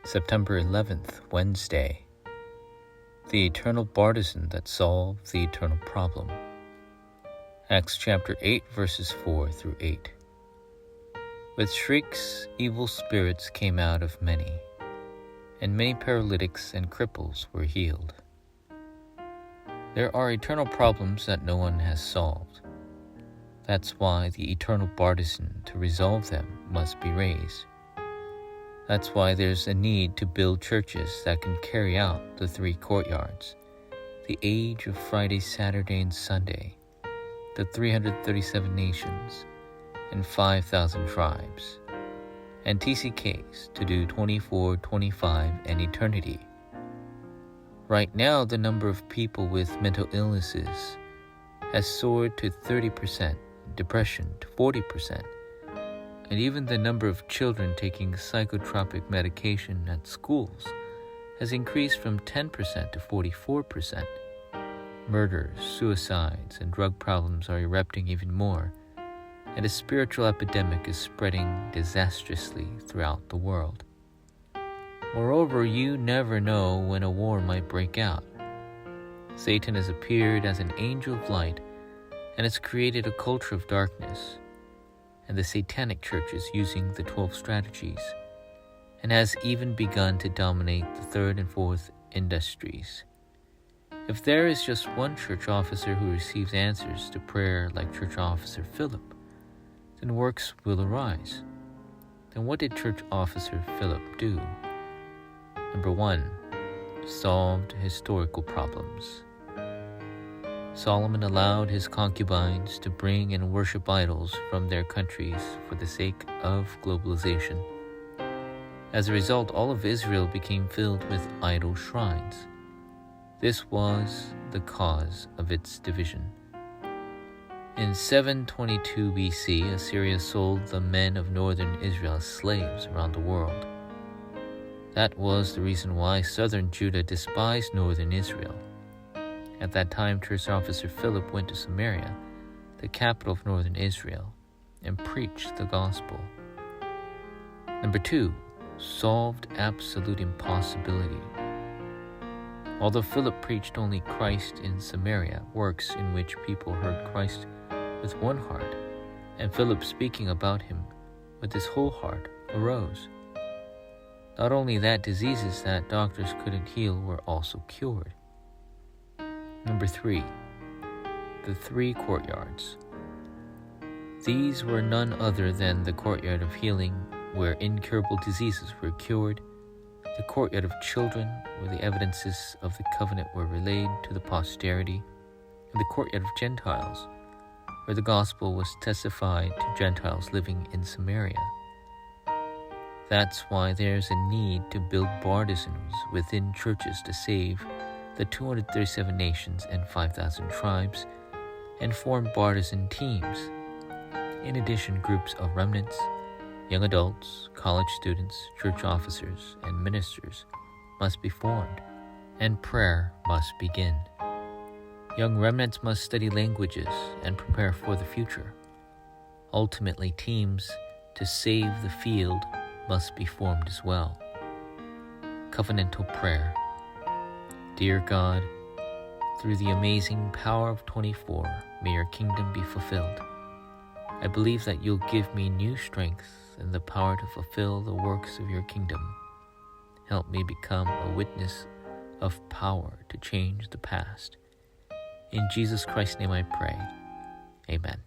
September 11th, Wednesday. The eternal Bartizan that solved the eternal problem. Acts chapter 8, verses 4 through 8. With shrieks, evil spirits came out of many, and many paralytics and cripples were healed. There are eternal problems that no one has solved. That's why the eternal Bartizan to resolve them must be raised. That's why there's a need to build churches that can carry out the 3 courtyards, the age of Friday, Saturday, and Sunday, the 337 nations, and 5,000 tribes, and TCKs to do 24, 25, and eternity. Right now, the number of people with mental illnesses has soared to 30%, depression to 40%, and even the number of children taking psychotropic medication at schools has increased from 10% to 44%. Murders, suicides, and drug problems are erupting even more, and a spiritual epidemic is spreading disastrously throughout the world. Moreover, you never know when a war might break out. Satan has appeared as an angel of light and has created a culture of darkness, and the satanic church is using the 12 strategies and has even begun to dominate the 3rd and 4th industries. If there is just one church officer who receives answers to prayer like church officer Philip, then works will arise. Then what did church officer Philip do? Number 1, solved historical problems. Solomon allowed his concubines to bring and worship idols from their countries for the sake of globalization. As a result, all of Israel became filled with idol shrines. This was the cause of its division. In 722 BC, Assyria sold the men of northern Israel as slaves around the world. That was the reason why southern Judah despised northern Israel. At that time, church officer Philip went to Samaria, the capital of northern Israel, and preached the gospel. Number 2, solved absolute impossibility. Although Philip preached only Christ in Samaria, works in which people heard Christ with one heart, and Philip speaking about him with his whole heart, arose. Not only that, diseases that doctors couldn't heal were also cured. Number 3, the 3 courtyards. These were none other than the courtyard of healing, where incurable diseases were cured, the courtyard of children, where the evidences of the covenant were relayed to the posterity, and the courtyard of Gentiles, where the gospel was testified to Gentiles living in Samaria. That's why there's a need to build Bartizans within churches to save the 237 nations and 5,000 tribes, and form Bartizan teams. In addition, groups of remnants, young adults, college students, church officers, and ministers must be formed, and prayer must begin. Young remnants must study languages and prepare for the future. Ultimately, teams to save the field must be formed as well. Covenantal prayer. Dear God, through the amazing power of 24, may your kingdom be fulfilled. I believe that you'll give me new strength and the power to fulfill the works of your kingdom. Help me become a witness of power to change the past. In Jesus Christ's name I pray. Amen.